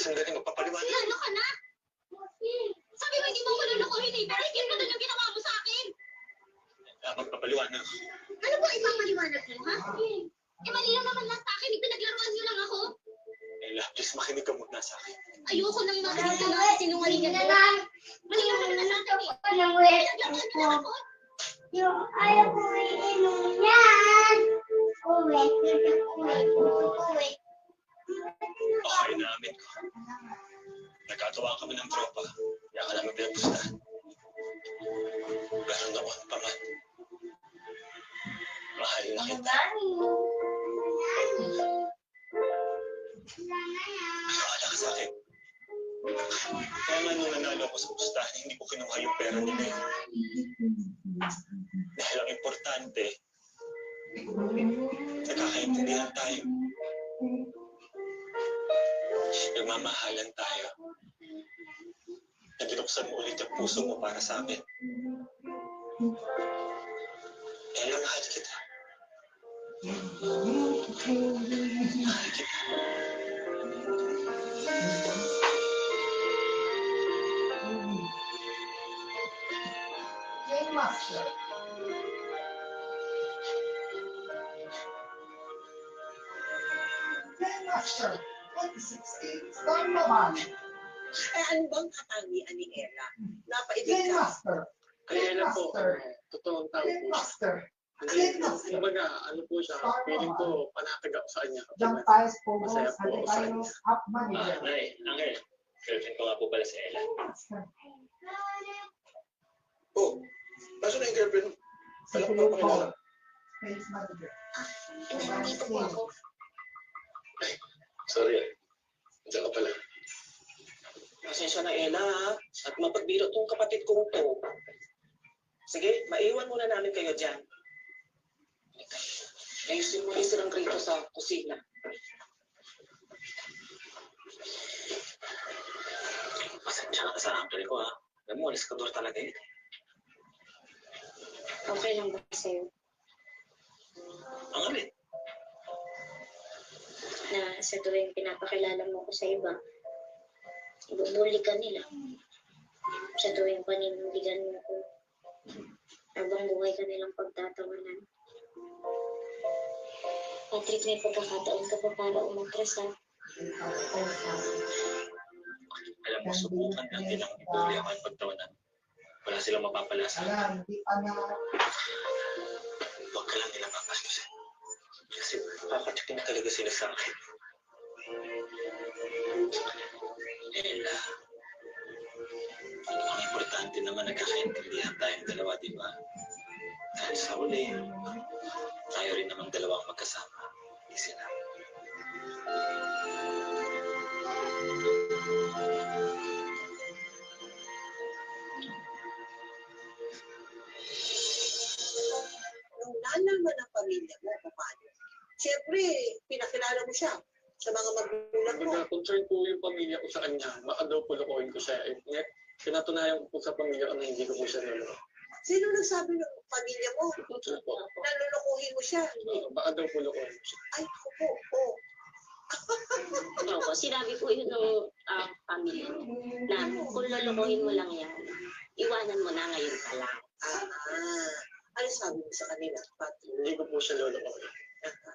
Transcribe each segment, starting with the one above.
sandali, magpapaliwanag. Ano ka na? Sabi mo hindi mo ako lulukuhin eh, pero hindi mo doon yung ginawa mo sa akin. Magpapaliwanag. Ano ba ipapaliwanag mo, ha? Eh, mali lang naman lang sa akin, ipinaglaruan niyo lang ako. Ella, please makinig ka muna sa akin. Ayoko nang makinig ka na sinungalingan mo. Mali lang naman lang sa akin, pinaglaruan niyo lang ako. Yung ayaw ko iinom yan. Uwi. Okay, naamin ko. Nagkatawa kami ng tropa. Kaya ka namin pinagpustahan. Pero noon pa man, mahal na kita. Nakala ka sa akin. Kaya nga nung nanalo ako sa pustahan, hindi ko kinuha yung pera nila eh. Dahil ang importante, nagkakaintindihan tayo. Nagmamahalan tayo. Nabinuksan mo ulit ang puso mo para sa akin. Ella, mahal kita. Mahal kita. Game Master. Game Master 2016 Star naman. Eh, ano bang katangian ni Ella? Napaibig Game ka. Master. Kaya Game na po, Master. totoong tao Game po siya. Master. Hindi, kumbaga, ano po siya, feeling ko, panatag ako sa kanya. Jump Tiles Pogos. Masaya po ako sa Tayo kanya. Up Manager. Angel. Girlfriend ko nga po pala si Ella. Oh, nasa na yung girlfriend? Si Alam ko Philip pa Paul. kilala. Space Manager. Nandito po ako. Sorry ah. Diyan ka pala. Pasensya na, Ella, ha? At mapagbiro tong kapatid kong to. Sige, maiwan muna namin kayo dyan. Ayusin mo yung sirang rito sa kusina. Pasensya ka sa uncle ko ha. Alam mo, aliskador talaga yun. Okay lang ba sa'yo? Ang alin? Na sa tuwing pinapakilala mo ko sa iba, ibubuli ka nila. Sa tuwing paninindigan mo ko, habang buhay ka nilang pagtatawanan. Patrick, may pagkakataon ka pa para umatras, ha? Alam mo, subukan lang nilang ibuli ako ang pagtawanan. Wala silang mapapala sa akin. Alam, hindi pa na Huwag ka lang nilang papastusin. Kasi papatsakin talaga sila sa akin. Ella, ang importante naman nagkakaintindihan tayong dalawa, di ba? Dahil sa uli, tayo rin namang dalawang magkasama. Hindi sila. Nung nalaman ng pamilya mo, paano? Siyempre, pinakilala mo siya sa mga magulang mo. Kumbaga, concern po yung pamilya ko sa kanya, baka daw po lokohin ko siya. Eh, pinatunayan ko po sa pamilya ko na hindi ko po siya naloko. Sino nagsabi ng pamilya mo? Siya po. Nalulukuhin mo siya. Baka daw po lokohin ko siya. Ay, ako po. Oh. Opo, sinabi po yun ng pamilya na kung lolokohin mo lang yan, iwanan mo na ngayon pa lang. Ano sabi mo sa kanila, Patrick? Hindi ko po siya lolokohin.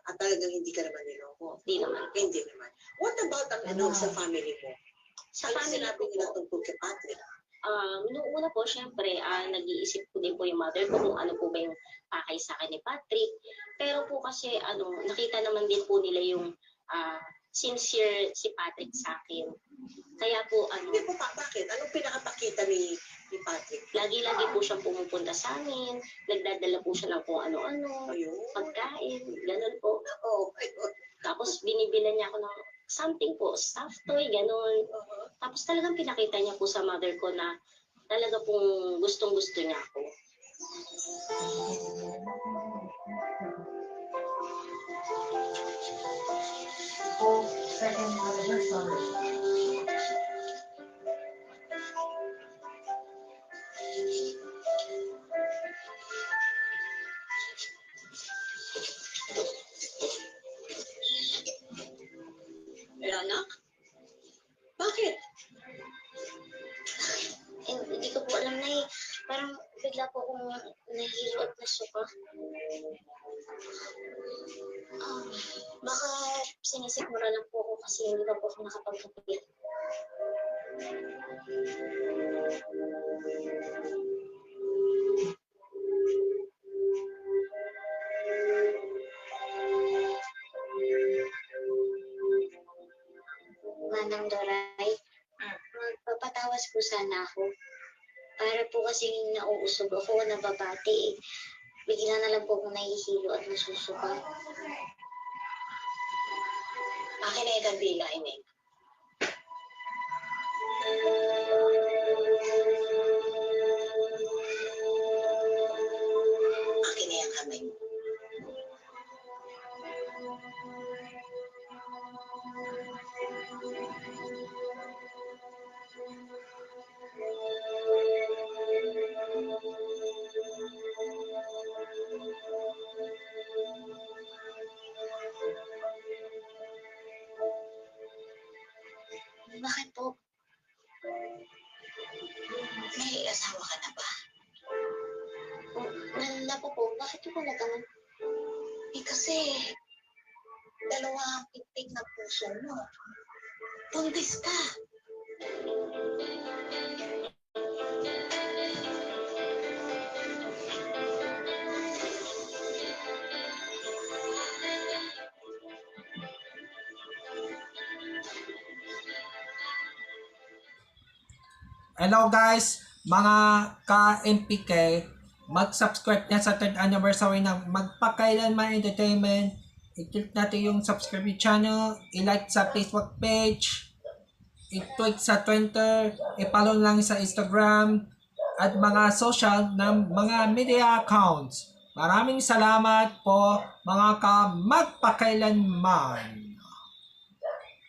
At talagang hindi ka naman niloko. Di naman. Hindi naman. What about ang ano sa family mo? Sa Ano family sinabi ko nila po, tungkol kay Patrick? noong una po, syempre, nag-iisip ko din po yung mother ko kung ano po ba yung pakay sa akin ni Patrick. Pero po kasi, nakita naman din po nila yung sincere si Patrick sa akin. Kaya po, Hindi po bakit? Anong pinakapakita ni Patrick? lagi-lagi po siyang pumupunta sa amin, nagdadala po siya ng kung ano-ano, Ayun. pagkain, ganun po. Oh, ayun. Tapos binibilan niya ako ng something po, stuffed toy, ganun. Tapos talagang pinakita niya po sa mother ko na talaga pong gustong-gusto niya ako. po second anniversary. Eh, anak? Bakit? Hindi ko po alam na eh. Parang bigla po akong nahihilo at nasuka. Baka sinisikmura lang po ako kasi hindi na po ako nakapagkape. Manang Doray, magpapatawas po sana ako. Para po kasing nauusog ako, nababati eh. Bigla na lang po akong nahihilo at nasusuka. Akin na yung kandila, Ineng. Akin na yung kamay mo. Bakit po? May asawa ka na ba? Nalala ko po, bakit po nagkaman? Eh kasi, dalawa ang pitik na puso mo. Buntis ka. Hello guys, mga ka-MPK, mag-subscribe na sa 3rd anniversary ng Magpakailanman Entertainment. I-click natin yung subscribe channel, i-like sa Facebook page, i-tweet sa Twitter, i-follow lang sa Instagram, at mga social ng mga media accounts. Maraming salamat po mga ka-Magpakailanman.